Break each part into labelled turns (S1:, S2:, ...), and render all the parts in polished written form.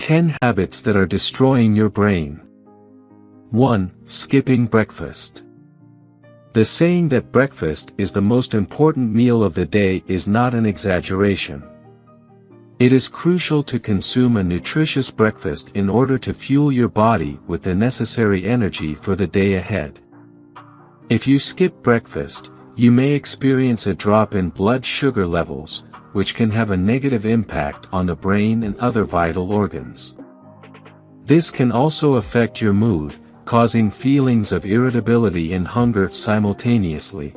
S1: 10 habits that are destroying your brain. 1. Skipping breakfast. The saying that breakfast is the most important meal of the day is not an exaggeration. It is crucial to consume a nutritious breakfast in order to fuel your body with the necessary energy for the day ahead. If you skip breakfast, you may experience a drop in blood sugar levels, which can have a negative impact on the brain and other vital organs. This can also affect your mood, causing feelings of irritability and hunger simultaneously.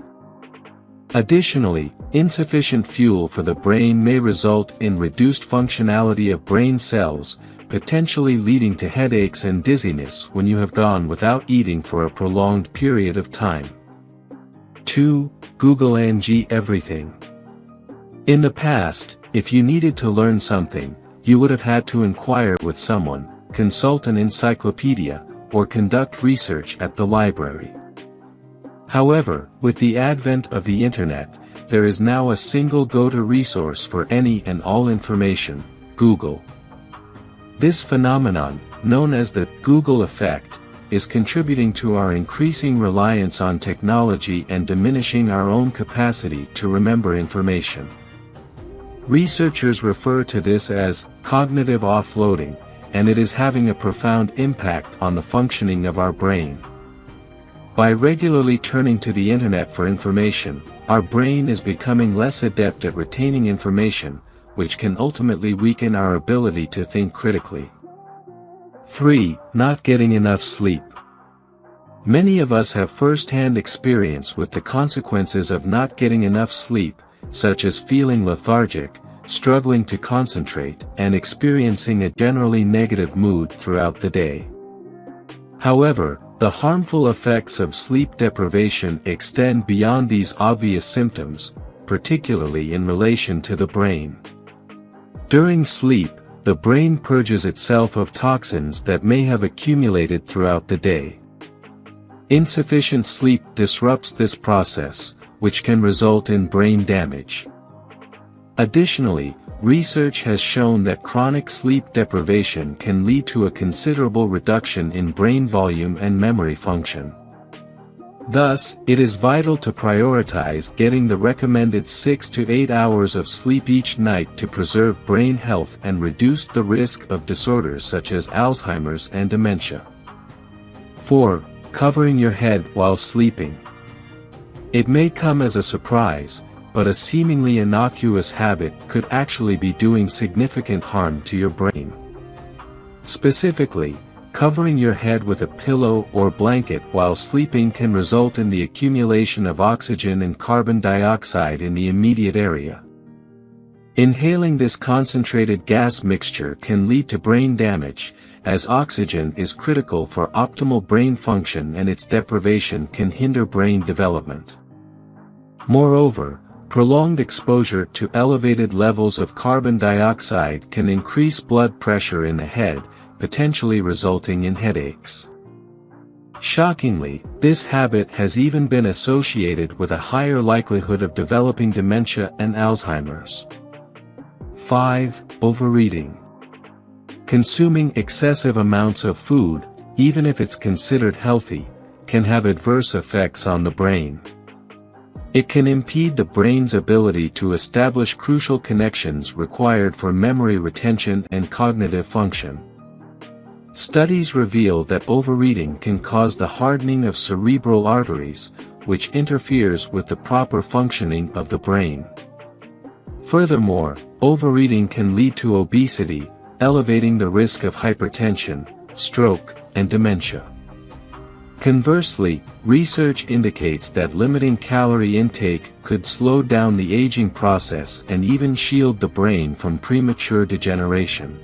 S1: Additionally, insufficient fuel for the brain may result in reduced functionality of brain cells, potentially leading to headaches and dizziness when you have gone without eating for a prolonged period of time. 2. Google everything. In the past, if you needed to learn something, you would have had to inquire with someone, consult an encyclopedia, or conduct research at the library. However, with the advent of the Internet, there is now a single go-to resource for any and all information: Google. This phenomenon, known as the Google effect, is contributing to our increasing reliance on technology and diminishing our own capacity to remember information. Researchers refer to this as cognitive offloading, and it is having a profound impact on the functioning of our brain. By regularly turning to the Internet for information, our brain is becoming less adept at retaining information, which can ultimately weaken our ability to think critically. 3. Not getting enough sleep. Many of us have first-hand experience with the consequences of not getting enough sleep, such as feeling lethargic, struggling to concentrate, and experiencing a generally negative mood throughout the day. However, the harmful effects of sleep deprivation extend beyond these obvious symptoms, particularly in relation to the brain. During sleep, the brain purges itself of toxins that may have accumulated throughout the day. Insufficient sleep disrupts this process, which can result in brain damage. Additionally, research has shown that chronic sleep deprivation can lead to a considerable reduction in brain volume and memory function. Thus, it is vital to prioritize getting the recommended 6 to 8 hours of sleep each night to preserve brain health and reduce the risk of disorders such as Alzheimer's and dementia. 4. Covering your head while sleeping. It may come as a surprise, but a seemingly innocuous habit could actually be doing significant harm to your brain. Specifically, covering your head with a pillow or blanket while sleeping can result in the accumulation of oxygen and carbon dioxide in the immediate area. Inhaling this concentrated gas mixture can lead to brain damage, as oxygen is critical for optimal brain function and its deprivation can hinder brain development. Moreover, prolonged exposure to elevated levels of carbon dioxide can increase blood pressure in the head, potentially resulting in headaches. Shockingly, this habit has even been associated with a higher likelihood of developing dementia and Alzheimer's. 5. Overeating. Consuming excessive amounts of food, even if it's considered healthy, can have adverse effects on the brain. It can impede the brain's ability to establish crucial connections required for memory retention and cognitive function. Studies reveal that overeating can cause the hardening of cerebral arteries, which interferes with the proper functioning of the brain. Furthermore, overeating can lead to obesity, elevating the risk of hypertension, stroke, and dementia. Conversely, research indicates that limiting calorie intake could slow down the aging process and even shield the brain from premature degeneration.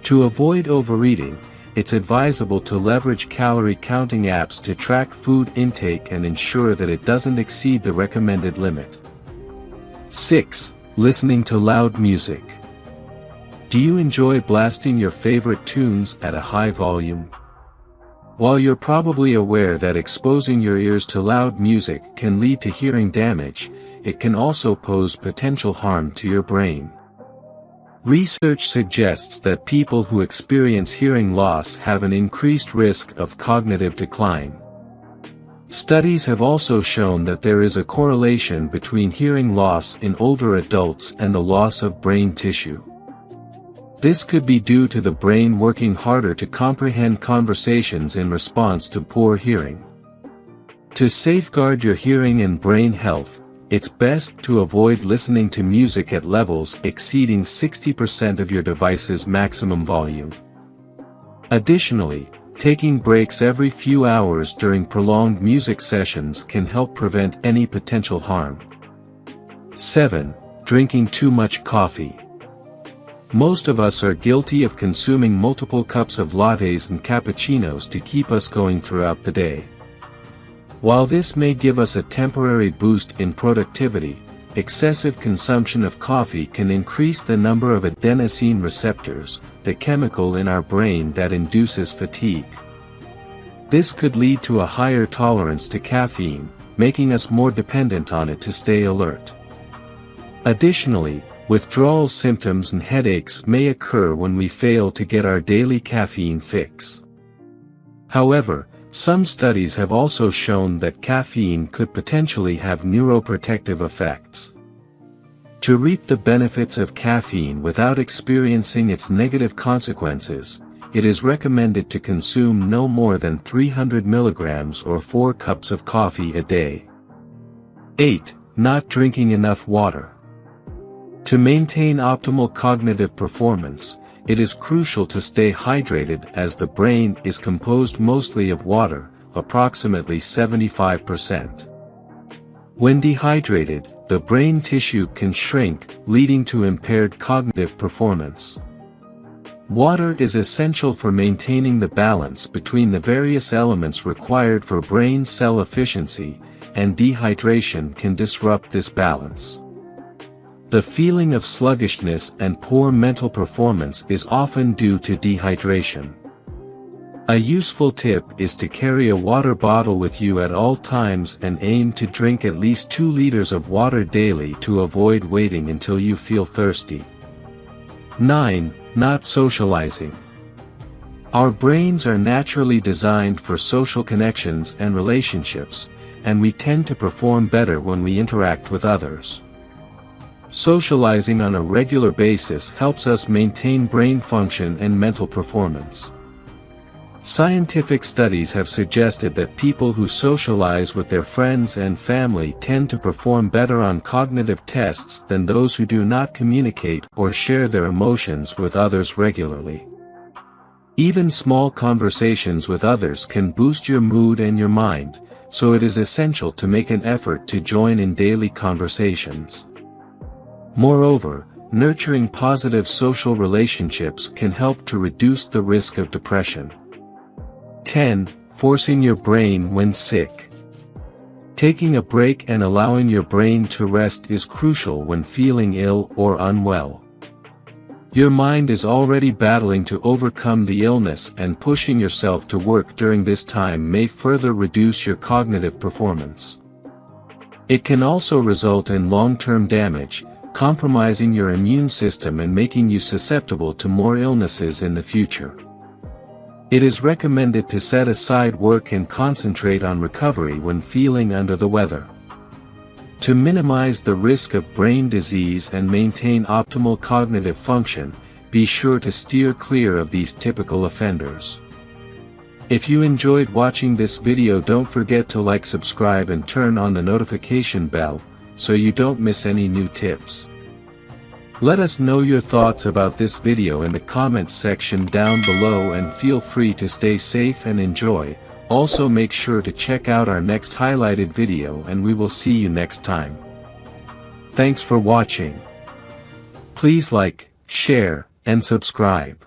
S1: To avoid overeating, it's advisable to leverage calorie counting apps to track food intake and ensure that it doesn't exceed the recommended limit. 6. Listening to loud music. Do you enjoy blasting your favorite tunes at a high volume? While you're probably aware that exposing your ears to loud music can lead to hearing damage, it can also pose potential harm to your brain. Research suggests that people who experience hearing loss have an increased risk of cognitive decline. Studies have also shown that there is a correlation between hearing loss in older adults and the loss of brain tissue. This could be due to the brain working harder to comprehend conversations in response to poor hearing. To safeguard your hearing and brain health, it's best to avoid listening to music at levels exceeding 60% of your device's maximum volume. Additionally, taking breaks every few hours during prolonged music sessions can help prevent any potential harm. 7. Drinking too much coffee. Most of us are guilty of consuming multiple cups of lattes and cappuccinos to keep us going throughout the day. While this may give us a temporary boost in productivity, excessive consumption of coffee can increase the number of adenosine receptors, the chemical in our brain that induces fatigue. This could lead to a higher tolerance to caffeine, making us more dependent on it to stay alert. Additionally, withdrawal symptoms and headaches may occur when we fail to get our daily caffeine fix. However, some studies have also shown that caffeine could potentially have neuroprotective effects. To reap the benefits of caffeine without experiencing its negative consequences, it is recommended to consume no more than 300 milligrams or 4 cups of coffee a day. 8. Not drinking enough water. To maintain optimal cognitive performance, it is crucial to stay hydrated as the brain is composed mostly of water, approximately 75%. When dehydrated, the brain tissue can shrink, leading to impaired cognitive performance. Water is essential for maintaining the balance between the various elements required for brain cell efficiency, and dehydration can disrupt this balance. The feeling of sluggishness and poor mental performance is often due to dehydration. A useful tip is to carry a water bottle with you at all times and aim to drink at least 2 liters of water daily to avoid waiting until you feel thirsty. 9. Not socializing. Our brains are naturally designed for social connections and relationships, and we tend to perform better when we interact with others. Socializing on a regular basis helps us maintain brain function and mental performance. Scientific studies have suggested that people who socialize with their friends and family tend to perform better on cognitive tests than those who do not communicate or share their emotions with others regularly. Even small conversations with others can boost your mood and your mind, so it is essential to make an effort to join in daily conversations. Moreover, nurturing positive social relationships can help to reduce the risk of depression. 10. Forcing your brain when sick. Taking a break and allowing your brain to rest is crucial when feeling ill or unwell. Your mind is already battling to overcome the illness, and pushing yourself to work during this time may further reduce your cognitive performance. It can also result in long-term damage, compromising your immune system and making you susceptible to more illnesses in the future. It is recommended to set aside work and concentrate on recovery when feeling under the weather. To minimize the risk of brain disease and maintain optimal cognitive function, be sure to steer clear of these typical offenders. If you enjoyed watching this video, don't forget to like, subscribe and turn on the notification bell, so you don't miss any new tips. Let us know your thoughts about this video in the comments section down below, and feel free to stay safe and enjoy. Also make sure to check out our next highlighted video, and we will see you next time. Thanks for watching. Please like, share, and subscribe.